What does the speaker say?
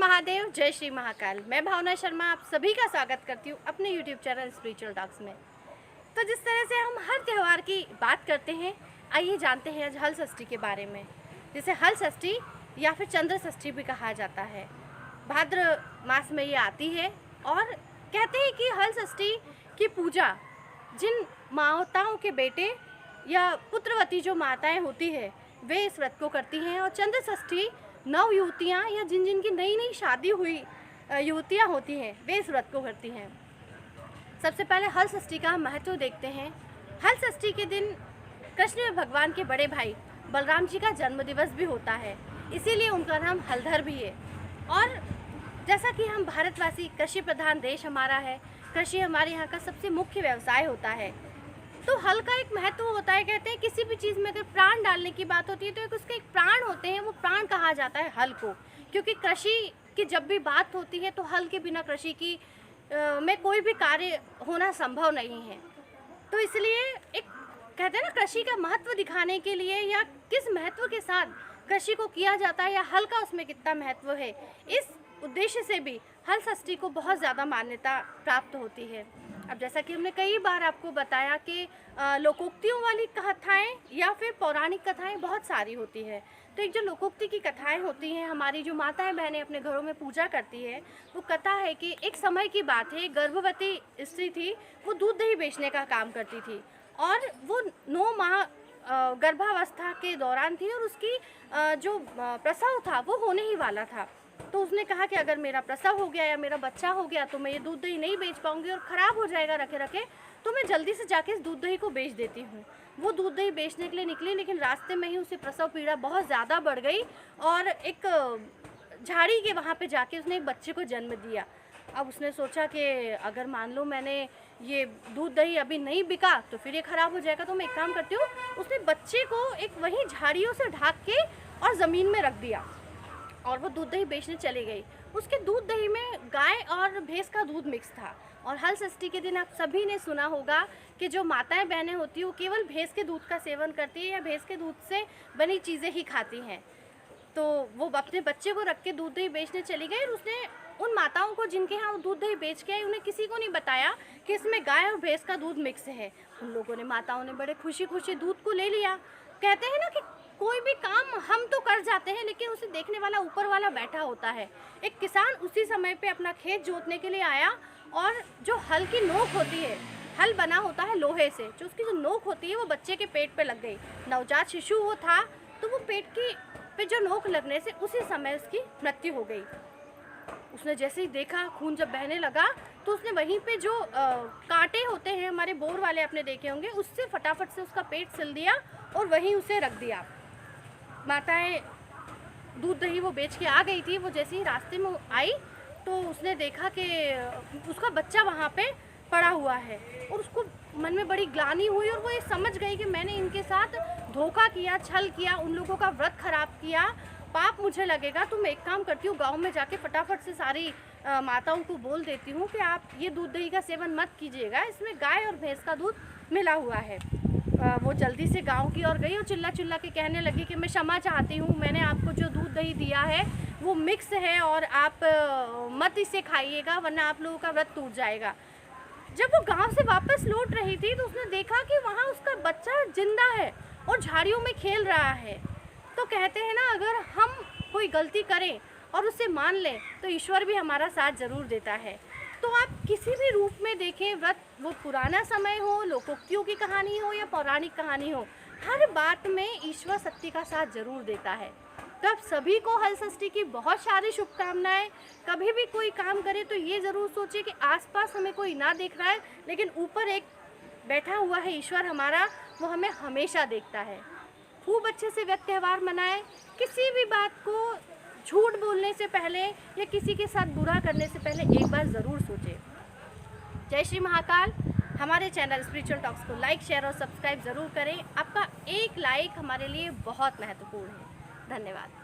महादेव, जय श्री महाकाल। मैं भावना शर्मा आप सभी का स्वागत करती हूँ अपने यूट्यूब चैनल स्पिरिचुअल टॉक्स में। तो जिस तरह से हम हर त्यौहार की बात करते हैं, आइए जानते हैं आज हल षष्ठी के बारे में, जिसे हल षष्ठी या फिर चंद्र षष्ठी भी कहा जाता है। भाद्र मास में ये आती है और कहते हैं कि हल षष्ठी की पूजा जिन माताओं के बेटे या पुत्रवती जो माताएं होती है वे इस व्रत को करती हैं, और चंद्र षष्ठी नव युवतियाँ या जिनकी नई नई शादी हुई युवतियाँ होती हैं वे इस व्रत को करती हैं। सबसे पहले हल षष्ठी का महत्व देखते हैं। हल षष्ठी के दिन कृष्ण भगवान के बड़े भाई बलराम जी का जन्मदिवस भी होता है, इसीलिए उनका नाम हलधर भी है। और जैसा कि हम भारतवासी कृषि प्रधान देश हमारा है, कृषि हमारे यहाँ का सबसे मुख्य व्यवसाय होता है, तो हल का एक महत्व होता है। कहते हैं किसी भी चीज़ में अगर प्राण डालने की बात होती है तो एक उसके एक प्राण होते हैं, वो प्राण कहा जाता है हल को। क्योंकि कृषि की जब भी बात होती है तो हल के बिना कृषि की में कोई भी कार्य होना संभव नहीं है। तो इसलिए एक कहते हैं ना, कृषि का महत्व दिखाने के लिए या किस महत्व के साथ कृषि को किया जाता है या हल का उसमें कितना महत्व है, इस उद्देश्य से भी हल षष्ठी को बहुत ज़्यादा मान्यता प्राप्त होती है। अब जैसा कि हमने कई बार आपको बताया कि लोकोक्तियों वाली कथाएं या फिर पौराणिक कथाएं बहुत सारी होती है। तो एक जो लोकोक्ति की कथाएं होती हैं, हमारी जो माताएं बहनें अपने घरों में पूजा करती है, वो कथा है कि एक समय की बात है, गर्भवती स्त्री थी, वो दूध दही बेचने का काम करती थी और वो 9 माह गर्भावस्था के दौरान थी और उसकी जो प्रसव था वो होने ही वाला था। तो उसने कहा कि अगर मेरा प्रसव हो गया या मेरा बच्चा हो गया तो मैं ये दूध दही नहीं बेच पाऊंगी और ख़राब हो जाएगा रखे रखे, तो मैं जल्दी से जाके इस दूध दही को बेच देती हूँ। वो दूध दही बेचने के लिए निकली, लेकिन रास्ते में ही उसे प्रसव पीड़ा बहुत ज़्यादा बढ़ गई और एक झाड़ी के वहाँ पे जाके उसने एक बच्चे को जन्म दिया। अब उसने सोचा कि अगर मान लो मैंने ये दूध दही अभी नहीं बिका तो फिर ये ख़राब हो जाएगा, तो मैं एक काम करती हूँ, उसने बच्चे को एक वहीं झाड़ियों से ढाक के और ज़मीन में रख दिया और वो दूध दही बेचने चली गई। उसके दूध दही में गाय और भैंस का दूध मिक्स था। और हल षष्ठी के दिन आप सभी ने सुना होगा कि जो माताएं बहनें होती हैं वो केवल भैंस के दूध का सेवन करती है या भैंस के दूध से बनी चीज़ें ही खाती हैं। तो वो अपने बच्चे को रख के दूध दही बेचने चली गई और उसने उन माताओं को जिनके यहाँ वो दूध दही बेच के आई, उन्हें किसी को नहीं बताया कि इसमें गाय और भैंस का दूध मिक्स है। उन लोगों ने, माताओं ने बड़े खुशी खुशी दूध को ले लिया। कहते हैं ना कि कोई भी काम हम तो कर जाते हैं लेकिन उसे देखने वाला ऊपर वाला बैठा होता है। एक किसान उसी समय पे अपना खेत जोतने के लिए आया और जो हल की नोक होती है, हल बना होता है लोहे से, जो उसकी जो नोक होती है वो बच्चे के पेट पे लग गई। नवजात शिशु वो था, तो वो पेट की पे जो नोक लगने से उसी समय उसकी मृत्यु हो गई। उसने जैसे ही देखा, खून जब बहने लगा, तो उसने वहीं पे जो कांटे होते हैं हमारे बोर वाले आपने देखे होंगे, उससे फटाफट से उसका पेट सिल दिया और वहीं उसे रख दिया। माताएं दूध दही वो बेच के आ गई थी, वो जैसे ही रास्ते में आई तो उसने देखा कि उसका बच्चा वहाँ पे पड़ा हुआ है और उसको मन में बड़ी ग्लानि हुई और वो ये समझ गई कि मैंने इनके साथ धोखा किया, छल किया, उन लोगों का व्रत खराब किया, पाप मुझे लगेगा। तो मैं एक काम करती हूँ, गांव में जाके फटाफट से सारी माताओं को बोल देती हूँ कि आप ये दूध दही का सेवन मत कीजिएगा, इसमें गाय और भैंस का दूध मिला हुआ है। वो जल्दी से गांव की ओर गई और चिल्ला चिल्ला के कहने लगी कि मैं क्षमा चाहती हूँ, मैंने आपको जो दूध दही दिया है वो मिक्स है और आप मत इसे खाइएगा वरना आप लोगों का व्रत टूट जाएगा। जब वो गांव से वापस लौट रही थी तो उसने देखा कि वहाँ उसका बच्चा जिंदा है और झाड़ियों में खेल रहा है। तो कहते हैं ना, अगर हम कोई गलती करें और उसे मान लें तो ईश्वर भी हमारा साथ ज़रूर देता है। तो आप किसी भी रूप में देखें व्रत, वो पुराना समय हो, लोकोक्तियों की कहानी हो या पौराणिक कहानी हो, हर बात में ईश्वर सत्य का साथ जरूर देता है। तो आप सभी को हल षष्ठी की बहुत सारी शुभकामनाएं। कभी भी कोई काम करे तो ये ज़रूर सोचिए कि आसपास हमें कोई ना देख रहा है, लेकिन ऊपर एक बैठा हुआ है ईश्वर हमारा, वो हमें हमेशा देखता है। खूब अच्छे से व्यक्त त्यौहार मनाएं। किसी भी बात को झूठ बोलने से पहले या किसी के साथ बुरा करने से पहले एक बार ज़रूर सोचें। जय श्री महाकाल। हमारे चैनल स्पिरिचुअल टॉक्स को लाइक, शेयर और सब्सक्राइब ज़रूर करें। आपका एक लाइक हमारे लिए बहुत महत्वपूर्ण है। धन्यवाद।